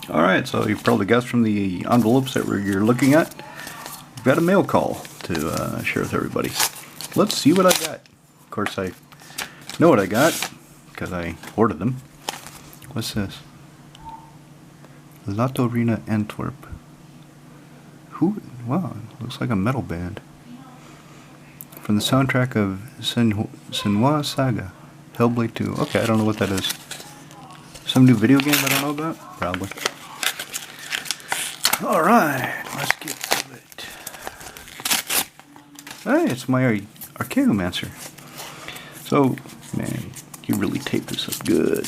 Alright, so you've probably guessed from the envelopes that you're looking at, we've got a mail call to share with everybody. Let's see what I got. Of course, I know what I got because I ordered them. What's this? Lotto Arena Antwerp. Who? Wow, looks like a metal band. From the soundtrack of Senua Saga, Hellblade 2. Okay, I don't know what that is. Some new video game I don't know about? Probably. Alright, let's get to it. Hey, it's my Archaeomancer. So, man, you really tape this up good.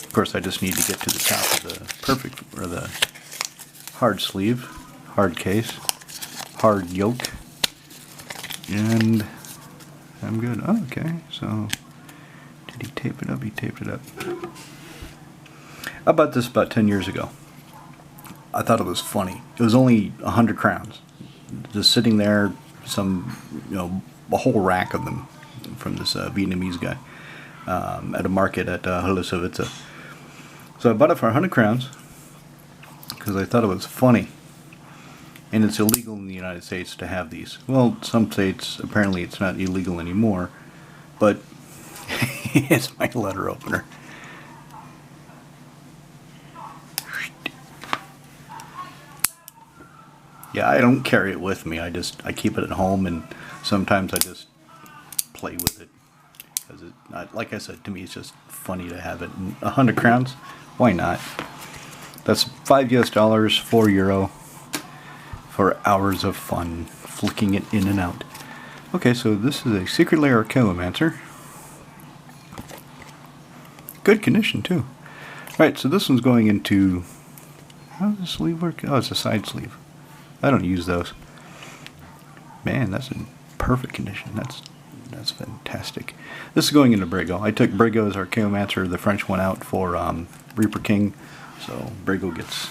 Of course, I just need to get to the top of the hard sleeve, hard case, hard yoke, and I'm good. Oh, okay, so did he tape it up? He taped it up. I bought this about 10 years ago. I thought it was funny. It was only 100 crowns, just sitting there. A whole rack of them from this Vietnamese guy at a market at Hulusovica. So I bought it for 100 crowns because I thought it was funny. And it's illegal in the United States to have these. Well, some states, apparently it's not illegal anymore, but it's my letter opener. Yeah, I don't carry it with me. I keep it at home, and sometimes I just play with it. Because like I said, to me it's just funny to have it. And 100 crowns? Why not? That's $5 US, €4 for hours of fun, flicking it in and out. Okay, so this is a Secret Lair Archaeomancer. Good condition too. Alright, so this one's going into... How does the sleeve work? Oh, it's a side sleeve. I don't use those. Man, that's in perfect condition. That's fantastic. This is going into Brago. I took Brago's Archaeomancer, the French one, out for Reaper King. So Brago gets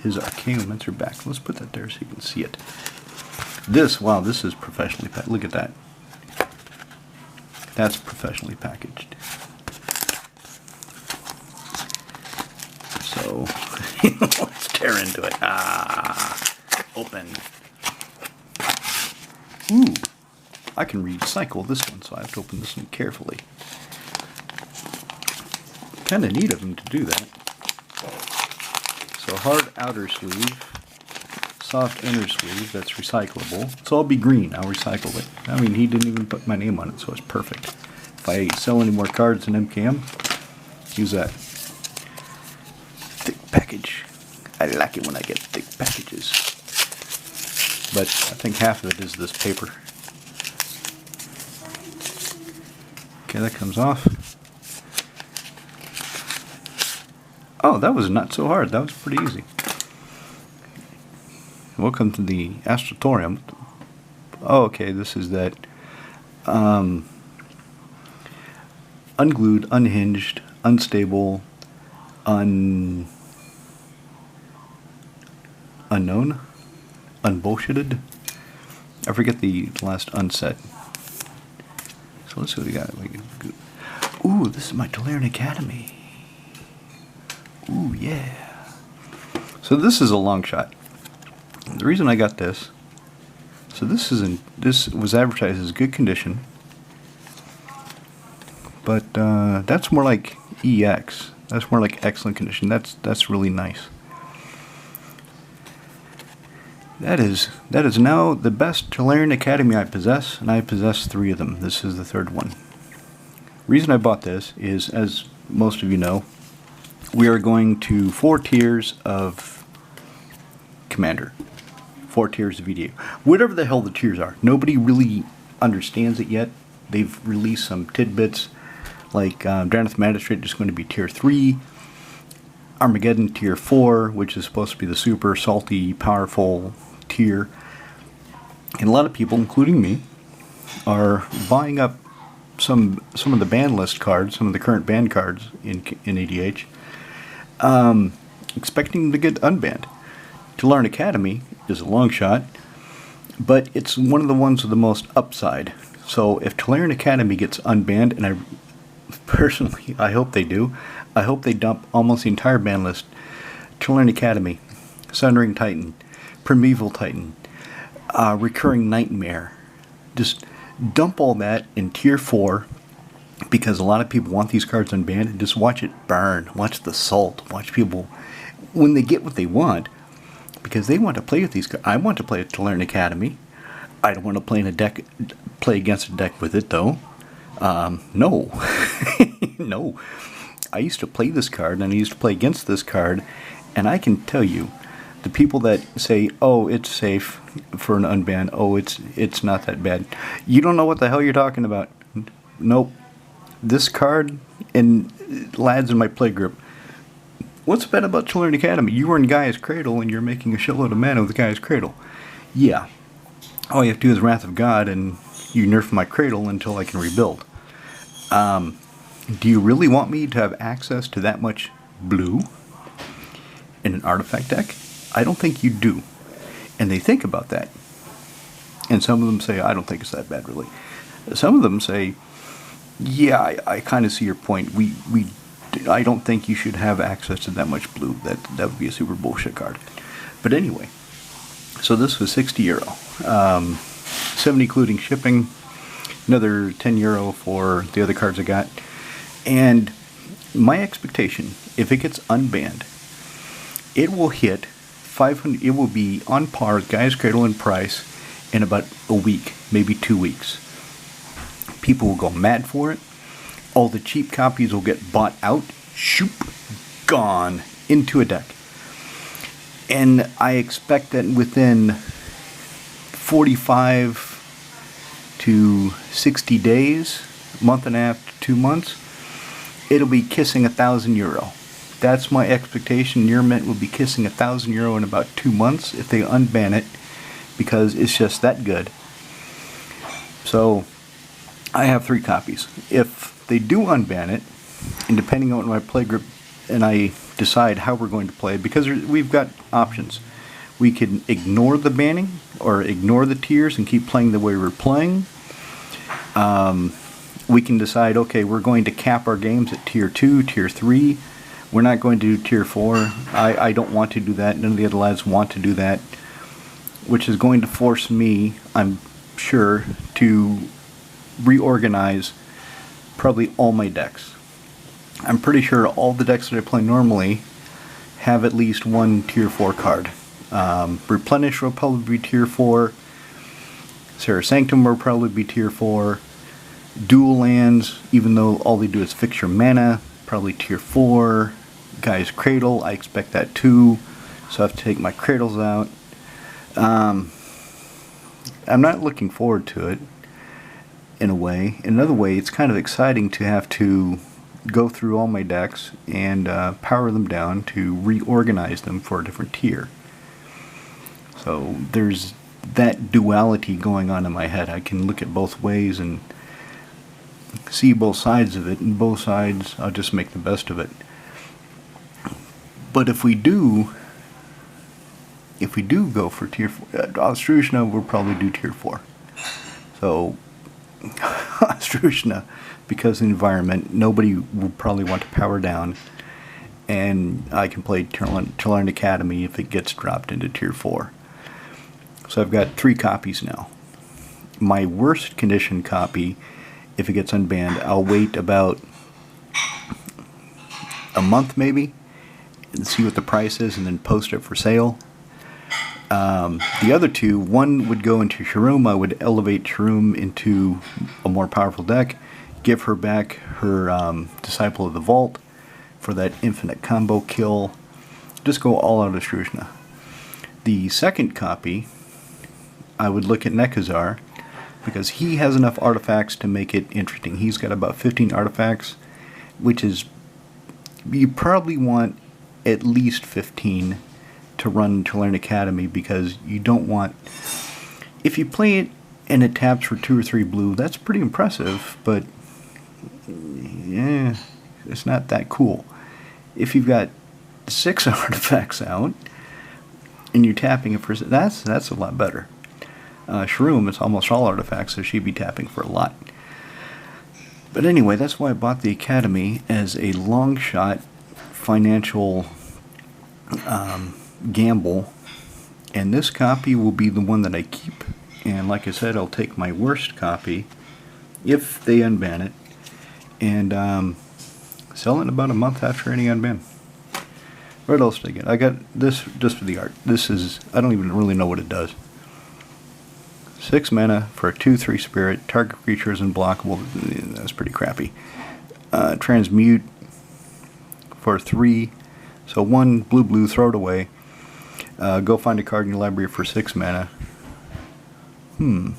his Archaeomancer back. Let's put that there so you can see it. Wow, this is professionally packaged. Look at that. That's professionally packaged. So, let's tear into it. Open. Ooh, I can recycle this one, so I have to open this one carefully. Kind of neat of him to do that. So hard outer sleeve, soft inner sleeve that's recyclable. So I'll be green, I'll recycle it. I mean, he didn't even put my name on it, so it's perfect. If I sell any more cards in MKM, use that. Thick package. I like it when I get thick packages. But I think half of it is this paper. Okay, that comes off. Oh, that was not so hard. That was pretty easy. Welcome to the Astrotorium. Oh, okay, this is that unglued, unhinged, unstable, unknown, unbullshitted. I forget the last unset. So let's see what we got. Ooh, this is my Tolarian Academy. Ooh, yeah. So this is a long shot. The reason I got this, so this was advertised as good condition, but that's more like EX. That's more like excellent condition. That's really nice. That is now the best Tolarian Academy I possess, and I possess 3 of them. This is the 3rd one. Reason I bought this is, as most of you know, we are going to 4 tiers of Commander. 4 tiers of EDA. Whatever the hell the tiers are. Nobody really understands it yet. They've released some tidbits, like Dranith Magistrate is going to be tier 3, Armageddon tier 4, which is supposed to be the super salty, powerful tier. And a lot of people, including me, are buying up some of the ban list cards, some of the current ban cards in ADH, expecting them to get unbanned. Tolarian Academy is a long shot, but it's one of the ones with the most upside. So if Tolarian Academy gets unbanned, and personally, I hope they do. I hope they dump almost the entire ban list. Tulane Academy, Sundering Titan, Primeval Titan, Recurring Nightmare. Just dump all that in Tier 4, because a lot of people want these cards unbanned, and just watch it burn. Watch the salt. Watch people, when they get what they want, because they want to play with these cards. I want to play at Tulane Academy. I don't want to play in a deck, play against a deck with it, though. No. No. I used to play this card, and I used to play against this card, and I can tell you, the people that say, oh, it's safe for an unban, oh, it's not that bad, you don't know what the hell you're talking about. Nope. This card, and lads in my play group, what's bad about Tulane Academy? You were in Gaia's Cradle, and you're making a shitload of mana with Gaia's Cradle. Yeah. All you have to do is Wrath of God, and you nerf my Cradle until I can rebuild. Do you really want me to have access to that much blue in an artifact deck? I don't think you do. And they think about that. And some of them say, I don't think it's that bad, really. Some of them say, yeah, I kind of see your point. I don't think you should have access to that much blue. That would be a super bullshit card. But anyway, so this was €60. 70 including shipping. Another €10 for the other cards I got. And my expectation, if it gets unbanned, it will hit 500. It will be on par with Gaia's Cradle in price in about a week, maybe 2 weeks. People will go mad for it. All the cheap copies will get bought out. Shoop, gone into a deck. And I expect that within 45 to 60 days, month and a half to 2 months, it'll be kissing €1,000. That's my expectation. Your mint will be kissing €1,000 in about 2 months if they unban it, because it's just that good. So I have 3 copies. If they do unban it, and depending on my play group and I decide how we're going to play, because we've got options. We can ignore the banning or ignore the tiers and keep playing the way we're playing. We can decide, okay, we're going to cap our games at Tier 2, Tier 3. We're not going to do Tier 4. I don't want to do that. None of the other lads want to do that, which is going to force me, I'm sure, to reorganize probably all my decks. I'm pretty sure all the decks that I play normally have at least one Tier 4 card. Replenish will probably be Tier 4. Serra Sanctum will probably be Tier 4. Dual lands, even though all they do is fix your mana, probably Tier 4. Gaia's Cradle, I expect that too. So I have to take my Cradles out. I'm not looking forward to it, in a way. In another way, it's kind of exciting to have to go through all my decks and power them down to reorganize them for a different tier. So there's that duality going on in my head. I can look at both ways and see both sides of it, and both sides, I'll just make the best of it. But if we do go for Tier 4, Austrushna will probably do Tier 4. So, Austrushna, because of the environment, nobody will probably want to power down, and I can play Tulane Academy if it gets dropped into Tier 4. So I've got 3 copies now. My worst condition copy, if it gets unbanned, I'll wait about a month maybe and see what the price is and then post it for sale. The other 2, one would go into Shroom. I would elevate Shroom into a more powerful deck, give her back her Disciple of the Vault for that infinite combo kill. Just go all out of Strushna. The second copy, I would look at Nekazar, because he has enough artifacts to make it interesting. He's got about 15 artifacts, which is, you probably want at least 15 to run Tulane Academy, because you don't want, if you play it and it taps for 2 or 3 blue, that's pretty impressive, but yeah, it's not that cool. If you've got 6 artifacts out and you're tapping it for, that's a lot better. Shroom is almost all artifacts, so she'd be tapping for a lot. But anyway, that's why I bought the Academy, as a long shot financial gamble. And this copy will be the one that I keep. And like I said, I'll take my worst copy, if they unban it, and sell it in about a month after any unban. What else did I get? I got this just for the art. This is, I don't even really know what it does. 6 mana for a 2/3 spirit. Target creature is unblockable. That's pretty crappy. Transmute for 3. So 1 blue, throw it away. Go find a card in your library for 6 mana. Maybe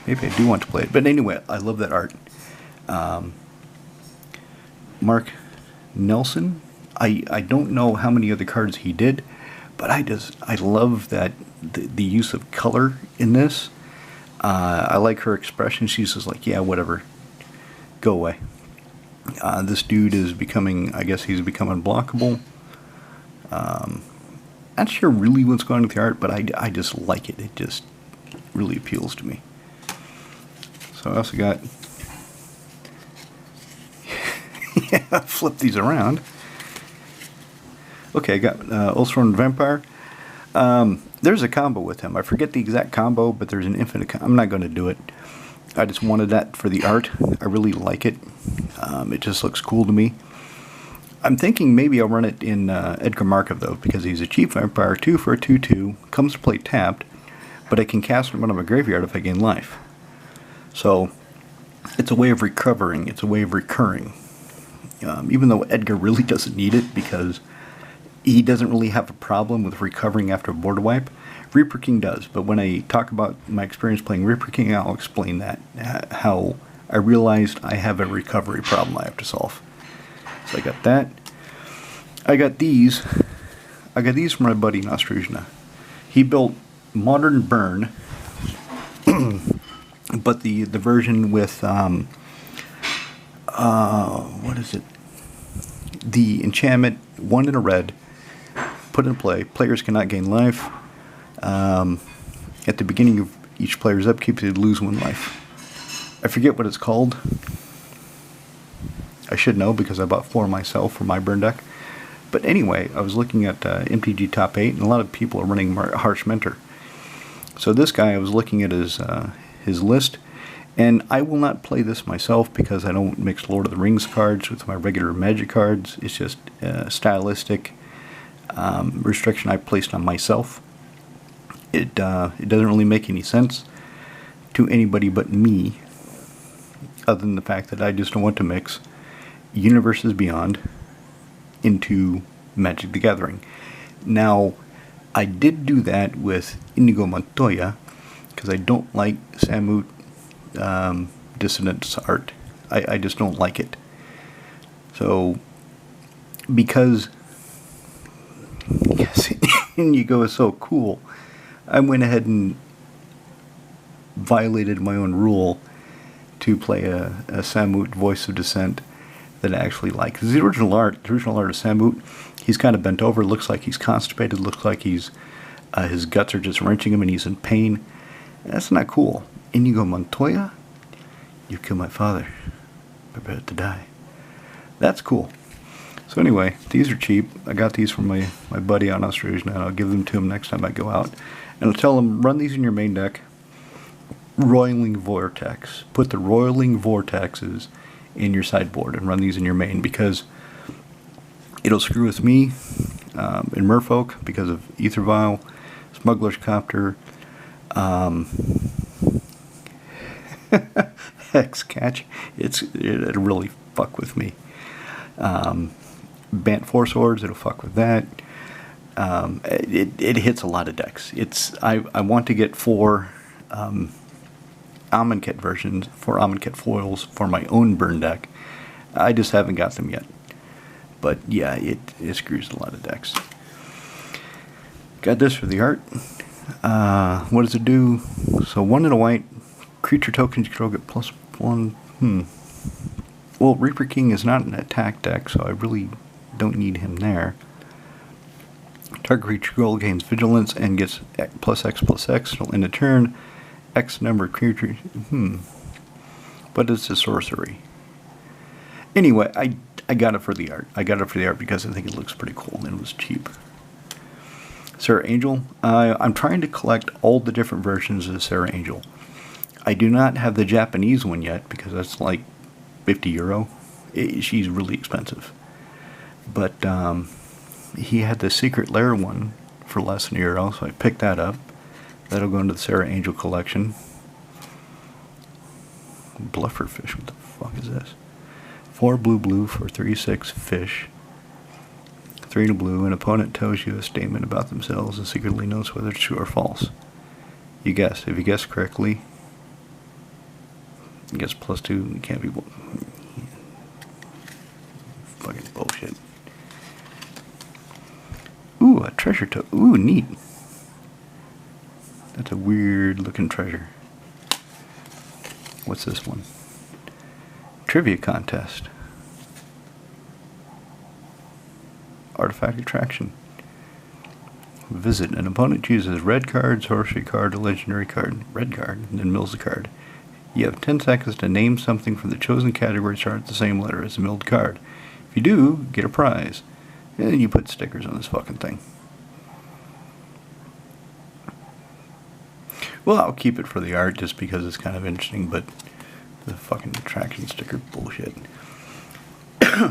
I do want to play it. But anyway, I love that art. Mark Nelson. I don't know how many other cards he did, but I love that the use of color in this. I like her expression. She's just like, yeah, whatever, go away. This dude is becoming, I guess he's become unblockable. Not sure really what's going on with the art, but I just like it. It just really appeals to me. So I also got, yeah, flip these around. Okay, I got Ulceron Vampire. There's a combo with him. I forget the exact combo, but there's an infinite. I'm not going to do it. I just wanted that for the art. I really like it. It just looks cool to me. I'm thinking maybe I'll run it in Edgar Markov, though, because he's a cheap vampire, 2 for a 2/2, comes to play tapped, but I can cast him out of my graveyard if I gain life. So it's a way of recovering. It's a way of recurring. Even though Edgar really doesn't need it, because he doesn't really have a problem with recovering after a board wipe. Reaper King does, but when I talk about my experience playing Reaper King, I'll explain that, how I realized I have a recovery problem I have to solve. So I got that. I got these from my buddy Nostruzna. He built Modern Burn, but the version with what is it? The enchantment, 1 in a red, put in play. Players cannot gain life. At the beginning of each player's upkeep, they lose 1 life. I forget what it's called. I should know because I bought 4 myself for my burn deck. But anyway, I was looking at MTG Top 8, and a lot of people are running Harsh Mentor. So this guy, I was looking at his list, and I will not play this myself because I don't mix Lord of the Rings cards with my regular Magic cards. It's just a stylistic restriction I placed on myself. It doesn't really make any sense to anybody but me, other than the fact that I just don't want to mix Universes Beyond into Magic the Gathering. Now, I did do that with Inigo Montoya because I don't like Samut Dissonance art. I just don't like it. So, because Inigo is so cool, I went ahead and violated my own rule to play a Samut Voice of Dissent that I actually like. Because the original art of Samut, he's kind of bent over, looks like he's constipated, looks like he's his guts are just wrenching him and he's in pain. That's not cool. Inigo Montoya, you killed my father, prepare to die. That's cool. So anyway, these are cheap. I got these from my buddy on Australia, and I'll give them to him next time I go out. And I'll tell him, run these in your main deck. Roiling Vortex. Put the Roiling Vortexes in your sideboard and run these in your main, because it'll screw with me in Merfolk because of Ether Vial, Smuggler's Copter, Hex Catch. It'll really fuck with me. Bant Four Swords, it'll fuck with that. It hits a lot of decks. I want to get 4 Amonkhet versions, 4 Amonkhet foils for my own burn deck. I just haven't got them yet. But yeah, it screws a lot of decks. Got this for the art. What does it do? So 1 in a white, creature tokens you control get +1. Well, Reaper King is not an attack deck, so I really don't need him there. Target creature goal gains vigilance and gets +X/+X. It'll end a turn. X number of creatures. But it's a sorcery. Anyway, I got it for the art. I got it for the art because I think it looks pretty cool and it was cheap. Sarah Angel. I'm trying to collect all the different versions of Sarah Angel. I do not have the Japanese one yet because that's like 50 euro. She's really expensive. But he had the Secret Lair one for less than €1, so I picked that up. That'll go into the Sarah Angel collection. Bluffer fish, what the fuck is this? 4 blue for 3/6 fish. 3 to blue. An opponent tells you a statement about themselves and secretly knows whether it's true or false. You guess. If you guess correctly, you guess +2. It can't be. Fucking bullshit. Ooh, a treasure token. Ooh, neat. That's a weird looking treasure. What's this one? Trivia contest. Artifact attraction. Visit. An opponent chooses red card, sorcery card, a legendary card. Red card, and then mills the card. You have 10 seconds to name something from the chosen category starting with the same letter as the milled card. If you do, get a prize. And then you put stickers on this fucking thing. Well, I'll keep it for the art just because it's kind of interesting, but the fucking attraction sticker bullshit.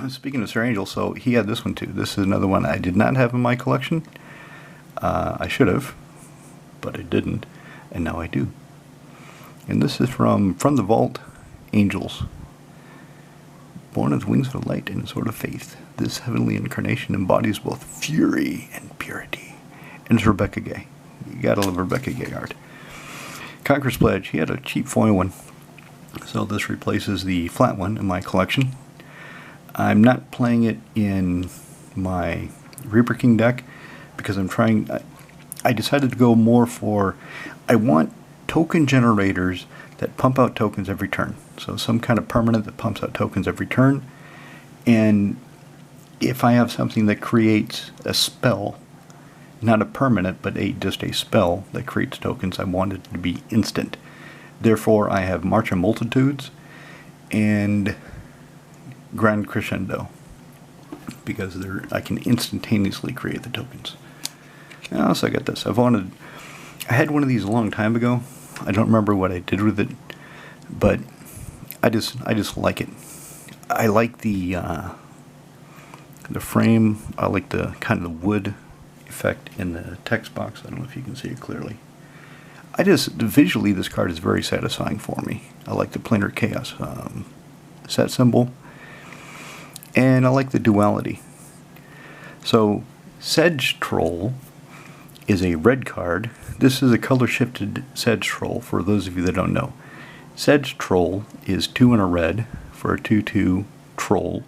Speaking of Sir Angel, so he had this one too. This is another one I did not have in my collection. I should have, but I didn't, and now I do. And this is from the Vault, Angels. Born with wings of light and a sword of faith, this heavenly incarnation embodies both fury and purity. And it's Rebecca Gay. You gotta love Rebecca Gay art. Conqueror's Pledge. He had a cheap foil one, so this replaces the flat one in my collection. I'm not playing it in my Reaper King deck because I'm trying. I decided to go more for. I want token generators that pump out tokens every turn. So some kind of permanent that pumps out tokens every turn. And if I have something that creates a spell, not a permanent, but just a spell that creates tokens, I want it to be instant. Therefore, I have March of Multitudes and Grand Crescendo because I can instantaneously create the tokens. And also I got this. I had one of these a long time ago. I don't remember what I did with it, but I just like it. I like the frame. I like the kind of the wood effect in the text box. I don't know if you can see it clearly. Visually this card is very satisfying for me. I like the Planar Chaos set symbol, and I like the duality. So Sedge Troll is a red card. This is a color shifted Sedge Troll for those of you that don't know. Sedge Troll is 2 and a red for a 2/2 troll.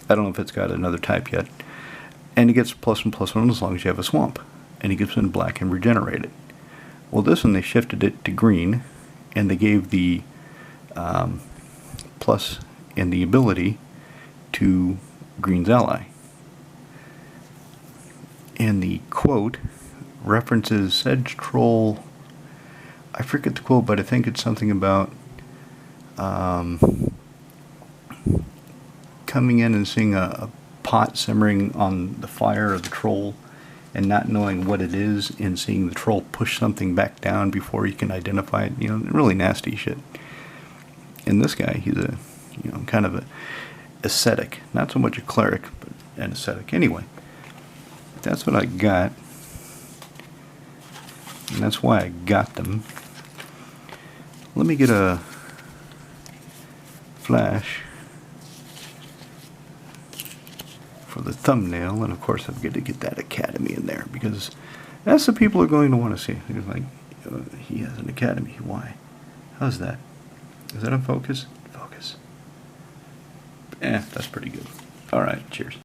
I don't know if it's got another type yet. And it gets +1/+1 as long as you have a swamp. And it gets in black and regenerated. Well, this one they shifted it to green, and they gave the plus and the ability to Green's ally. And the quote references Sedge Troll. I forget the quote, but I think it's something about coming in and seeing a pot simmering on the fire of the troll and not knowing what it is, and seeing the troll push something back down before you can identify it. You know, really nasty shit. And this guy, he's a, kind of a ascetic, not so much a cleric, but an ascetic. Anyway, that's what I got, and that's why I got them. Let me get a flash for the thumbnail, and of course I've got to get that academy in there because that's the people are going to want to see. They're like, he has an academy. Why? How's that? Is that in focus? Focus. That's pretty good. All right, cheers.